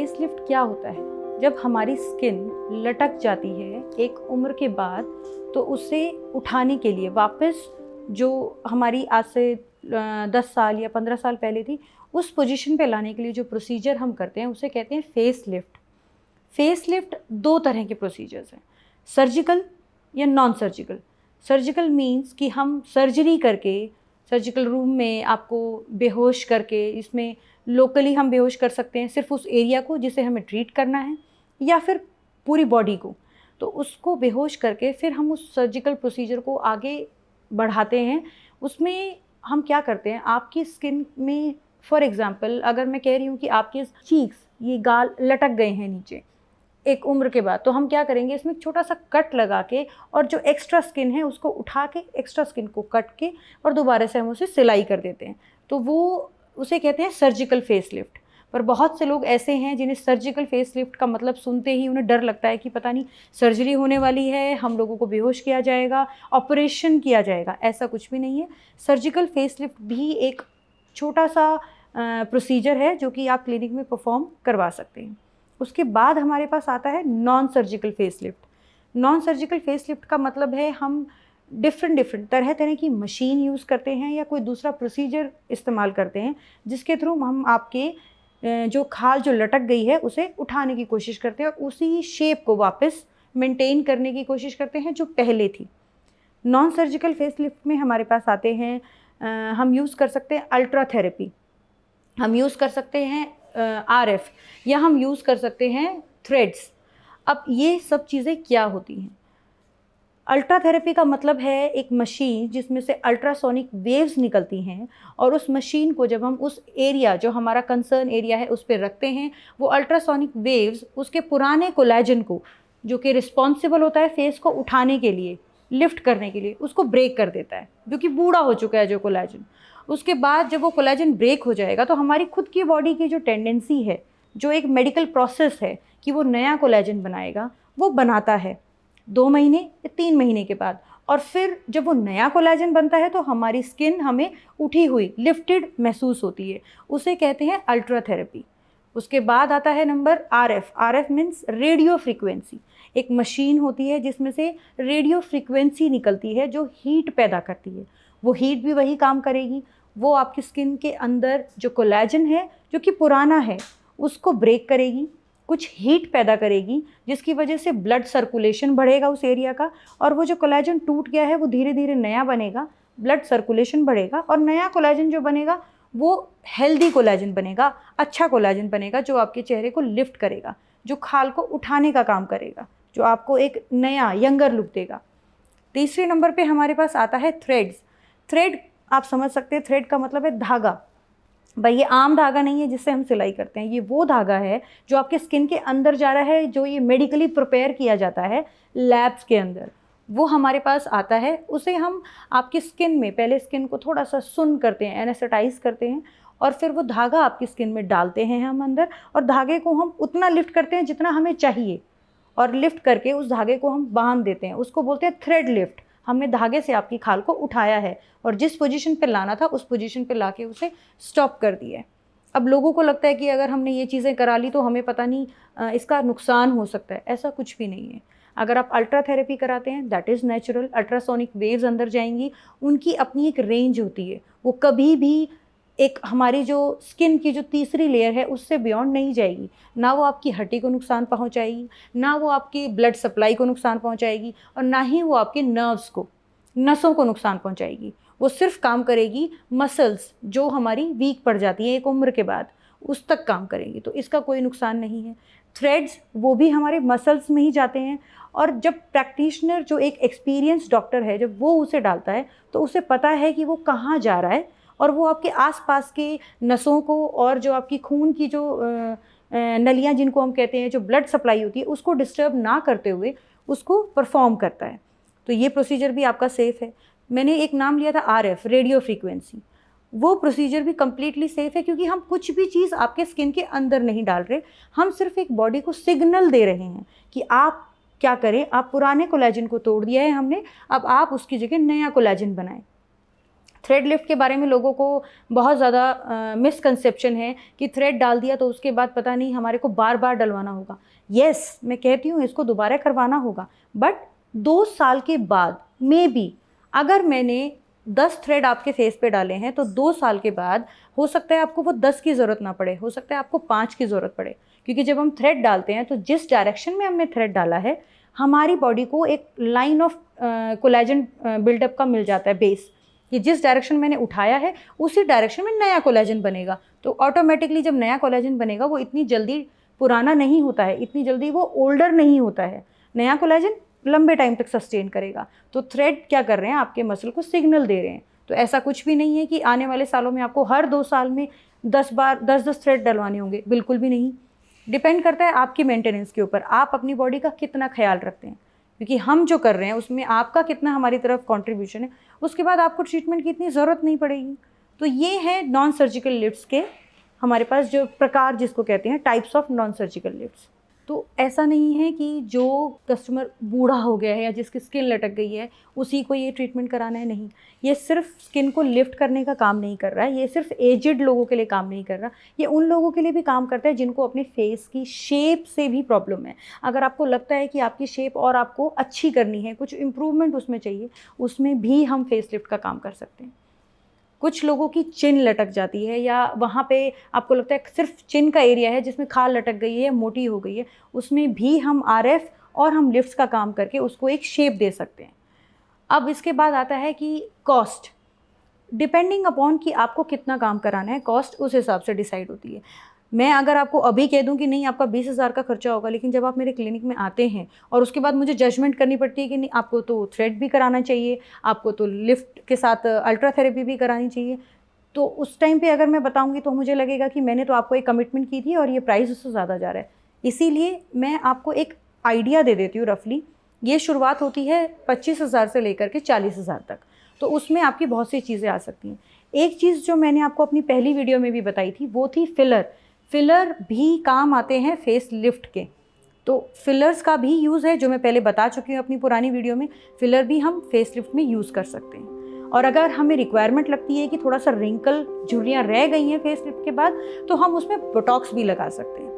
Facelift क्या होता है? जब हमारी स्किन लटक जाती है एक उम्र के बाद, तो उसे उठाने के लिए वापस जो हमारी आज से 10 साल या 15 साल पहले थी, उस पोजीशन पे लाने के लिए जो प्रोसीजर हम करते हैं उसे कहते हैं फेसलिफ्ट। फेसलिफ्ट 2 तरह के प्रोसीजर्स हैं, सर्जिकल या नॉन सर्जिकल। सर्जिकल मीन्स कि हम सर्जरी करके सर्जिकल रूम में आपको बेहोश करके, इसमें लोकली हम बेहोश कर सकते हैं सिर्फ उस एरिया को जिसे हमें ट्रीट करना है, या फिर पूरी बॉडी को। तो उसको बेहोश करके फिर हम उस सर्जिकल प्रोसीजर को आगे बढ़ाते हैं। उसमें हम क्या करते हैं, आपकी स्किन में फॉर एग्ज़ाम्पल अगर मैं कह रही हूँ कि आपके चीक्स, ये गाल लटक गए हैं नीचे एक उम्र के बाद, तो हम क्या करेंगे, इसमें छोटा सा कट लगा के और जो एक्स्ट्रा स्किन है उसको उठा के एक्स्ट्रा स्किन को कट के और दोबारा से हम उसे सिलाई कर देते हैं। तो वो उसे कहते हैं सर्जिकल फेसलिफ्ट। पर बहुत से लोग ऐसे हैं जिन्हें सर्जिकल फेसलिफ्ट का मतलब सुनते ही उन्हें डर लगता है कि पता नहीं सर्जरी होने वाली है, हम लोगों को बेहोश किया जाएगा, ऑपरेशन किया जाएगा। ऐसा कुछ भी नहीं है। सर्जिकल फेसलिफ्ट भी एक छोटा सा प्रोसीजर है जो कि आप क्लिनिक में परफॉर्म करवा सकते हैं। उसके बाद हमारे पास आता है non surgical facelift. Non surgical facelift का मतलब है हम डिफरेंट तरह की मशीन यूज़ करते हैं या कोई दूसरा प्रोसीजर इस्तेमाल करते हैं जिसके थ्रू हम आपके जो खाल जो लटक गई है उसे उठाने की कोशिश करते हैं और उसी शेप को वापस मेंटेन करने की कोशिश करते हैं जो पहले थी। नॉन सर्जिकल फेसलिफ्ट में हमारे पास आते हैं, हम यूज़ कर सकते हैं अल्ट्रा थेरेपी, हम यूज़ कर सकते हैं RF, या हम यूज़ कर सकते हैं थ्रेड्स। अब ये सब चीज़ें क्या होती हैं? अल्ट्रा थेरेपी का मतलब है एक मशीन जिसमें से अल्ट्रासोनिक वेव्स निकलती हैं, और उस मशीन को जब हम उस एरिया जो हमारा कंसर्न एरिया है उस पर रखते हैं, वो अल्ट्रासोनिक वेव्स उसके पुराने कोलेजन को, जो कि रिस्पॉन्सिबल होता है फेस को उठाने के लिए, लिफ्ट करने के लिए, उसको ब्रेक कर देता है, जो कि बूढ़ा हो चुका है जो कोलेजन। उसके बाद जब वो कोलेजन ब्रेक हो जाएगा तो हमारी खुद की बॉडी की जो टेंडेंसी है, जो एक मेडिकल प्रोसेस है कि वो नया कोलेजन बनाएगा, वो बनाता है 2 महीने या 3 महीने के बाद। और फिर जब वो नया कोलेजन बनता है तो हमारी स्किन हमें उठी हुई, लिफ्टेड महसूस होती है। उसे कहते हैं अल्ट्रा थेरेपी। उसके बाद आता है number RF। RF means radio frequency. एक मशीन होती है जिसमें से रेडियो फ्रीक्वेंसी निकलती है जो हीट पैदा करती है। वो हीट भी वही काम करेगी, वो आपकी स्किन के अंदर जो कोलेजन है जो कि पुराना है उसको ब्रेक करेगी, कुछ हीट पैदा करेगी, जिसकी वजह से ब्लड सर्कुलेशन बढ़ेगा उस एरिया का, और वो जो कोलेजन टूट गया है वो धीरे धीरे नया बनेगा, ब्लड सर्कुलेशन बढ़ेगा, और नया कोलेजन जो बनेगा वो हेल्दी कोलेजन बनेगा, अच्छा कोलेजन बनेगा, जो आपके चेहरे को लिफ्ट करेगा, जो खाल को उठाने का काम करेगा, जो आपको एक नया यंगर लुक देगा। तीसरे नंबर पे हमारे पास आता है थ्रेड्स। थ्रेड आप समझ सकते हैं, थ्रेड का मतलब है धागा। भाई ये आम धागा नहीं है जिससे हम सिलाई करते हैं, ये वो धागा है जो आपके स्किन के अंदर जा रहा है, जो ये मेडिकली प्रिपेयर किया जाता है लैब्स के अंदर, वो हमारे पास आता है। उसे हम आपकी स्किन में पहले स्किन को थोड़ा सा सुन्न करते हैं, एनेस्थेटाइज करते हैं, और फिर वो धागा आपकी स्किन में डालते हैं हम अंदर, और धागे को हम उतना लिफ्ट करते हैं जितना हमें चाहिए, और लिफ्ट करके उस धागे को हम बांध देते हैं। उसको बोलते हैं थ्रेड लिफ्ट। हमने धागे से आपकी खाल को उठाया है और जिस पोजीशन पे लाना था उस पोजीशन पे लाके उसे स्टॉप कर दिया है। अब लोगों को लगता है कि अगर हमने ये चीज़ें करा ली तो हमें पता नहीं इसका नुकसान हो सकता है। ऐसा कुछ भी नहीं है। अगर आप अल्ट्रा थेरेपी कराते हैं, that is natural. Ultrasonic waves अंदर जाएंगी, उनकी अपनी एक रेंज होती है, वो कभी भी एक हमारी जो स्किन की जो तीसरी लेयर है उससे बियॉन्ड नहीं जाएगी। ना वो आपकी हड्डी को नुकसान पहुंचाएगी, ना वो आपकी ब्लड सप्लाई को नुकसान पहुंचाएगी, और ना ही वो आपके नर्व्स को, नसों को नुकसान पहुंचाएगी। वो सिर्फ काम करेगी मसल्स जो हमारी वीक पड़ जाती हैं एक उम्र के बाद, उस तक काम करेंगी, तो इसका कोई नुकसान नहीं है। थ्रेड्स वो भी हमारे मसल्स में ही जाते हैं, और जब प्रैक्टिशनर जो एक एक्सपीरियंस डॉक्टर है जब वो उसे डालता है तो उसे पता है कि वो कहाँ जा रहा है, और वो आपके आसपास के नसों को और जो आपकी खून की जो नलियाँ जिनको हम कहते हैं, जो ब्लड सप्लाई होती है, उसको डिस्टर्ब ना करते हुए उसको परफॉर्म करता है। तो ये प्रोसीजर भी आपका सेफ़ है। मैंने एक नाम लिया था RF, रेडियो फ्रीक्वेंसी। वो प्रोसीजर भी कम्प्लीटली सेफ़ है, क्योंकि हम कुछ भी चीज़ आपके स्किन के अंदर नहीं डाल रहे, हम सिर्फ एक बॉडी को सिग्नल दे रहे हैं कि आप क्या करें। आप पुराने कोलेजन को तोड़ दिया है हमने, अब आप उसकी जगह नया कोलेजन बनाएं। थ्रेड लिफ्ट के बारे में लोगों को बहुत ज़्यादा मिसकंसेप्शन है कि थ्रेड डाल दिया तो उसके बाद पता नहीं हमारे को बार बार डलवाना होगा। यस, मैं कहती हूँ इसको दोबारा करवाना होगा, बट 2 साल के बाद मे बी अगर मैंने 10 थ्रेड आपके फेस पे डाले हैं तो 2 साल के बाद हो सकता है आपको वो 10 की ज़रूरत ना पड़े, हो सकता है आपको 5 की ज़रूरत पड़े। क्योंकि जब हम थ्रेड डालते हैं तो जिस डायरेक्शन में हमने थ्रेड डाला है हमारी बॉडी को एक लाइन ऑफ कोलेजन बिल्डअप का मिल जाता है बेस, कि जिस डायरेक्शन मैंने उठाया है उसी डायरेक्शन में नया कोलेजन बनेगा। तो ऑटोमेटिकली जब नया कोलेजन बनेगा वो इतनी जल्दी पुराना नहीं होता है, इतनी जल्दी वो ओल्डर नहीं होता है। नया कोलेजन लंबे टाइम तक सस्टेन करेगा। तो थ्रेड क्या कर रहे हैं, आपके मसल को सिग्नल दे रहे हैं। तो ऐसा कुछ भी नहीं है कि आने वाले सालों में आपको हर 2 साल में 10 थ्रेड डलवाने होंगे, बिल्कुल भी नहीं। डिपेंड करता है आपकी मेंटेनेंस के ऊपर, आप अपनी बॉडी का कितना ख्याल रखते हैं। क्योंकि हम जो कर रहे हैं उसमें आपका कितना हमारी तरफ कंट्रीब्यूशन है, उसके बाद आपको ट्रीटमेंट की इतनी ज़रूरत नहीं पड़ेगी। तो ये है नॉन सर्जिकल लिफ्ट्स के हमारे पास जो प्रकार, जिसको कहते हैं types of non surgical lifts. तो ऐसा नहीं है कि जो कस्टमर बूढ़ा हो गया है या जिसकी स्किन लटक गई है उसी को ये ट्रीटमेंट कराना है, नहीं। ये सिर्फ स्किन को लिफ्ट करने का काम नहीं कर रहा है, ये सिर्फ एजेड लोगों के लिए काम नहीं कर रहा, ये उन लोगों के लिए भी काम करता है जिनको अपने फेस की शेप से भी प्रॉब्लम है। अगर आपको लगता है कि आपकी शेप और आपको अच्छी करनी है, कुछ इम्प्रूवमेंट उसमें चाहिए, उसमें भी हम फेस लिफ्ट का काम कर सकते हैं। कुछ लोगों की चिन लटक जाती है या वहाँ पे आपको लगता है सिर्फ चिन का एरिया है जिसमें खाल लटक गई है, मोटी हो गई है, उसमें भी हम आरएफ और हम लिफ्ट्स का काम करके उसको एक शेप दे सकते हैं। अब इसके बाद आता है कि कॉस्ट, डिपेंडिंग अपॉन कि आपको कितना काम कराना है, कॉस्ट उस हिसाब से डिसाइड होती है। मैं अगर आपको अभी कह दूं कि नहीं आपका 20,000 का खर्चा होगा, लेकिन जब आप मेरे क्लिनिक में आते हैं और उसके बाद मुझे जजमेंट करनी पड़ती है कि नहीं आपको तो थ्रेड भी कराना चाहिए, आपको तो लिफ्ट के साथ अल्ट्रा थेरेपी भी करानी चाहिए, तो उस टाइम पे अगर मैं बताऊंगी तो मुझे लगेगा कि मैंने तो आपको एक कमिटमेंट की थी और ये प्राइस उससे ज़्यादा जा रहा है। इसीलिए मैं आपको एक आइडिया दे देती हूँ रफली। ये शुरुआत होती है 25,000 से लेकर के 40,000 तक, तो उसमें आपकी बहुत सी चीज़ें आ सकती हैं। एक चीज़ जो मैंने आपको अपनी पहली वीडियो में भी बताई थी वो थी फिलर। फिलर भी काम आते हैं फेस लिफ्ट के, तो फिलर्स का भी यूज़ है जो मैं पहले बता चुकी हूँ अपनी पुरानी वीडियो में। फिलर भी हम फेस लिफ्ट में यूज़ कर सकते हैं। और अगर हमें रिक्वायरमेंट लगती है कि थोड़ा सा रिंकल झुर्रियाँ रह गई हैं फेस लिफ्ट के बाद, तो हम उसमें बोटॉक्स भी लगा सकते हैं।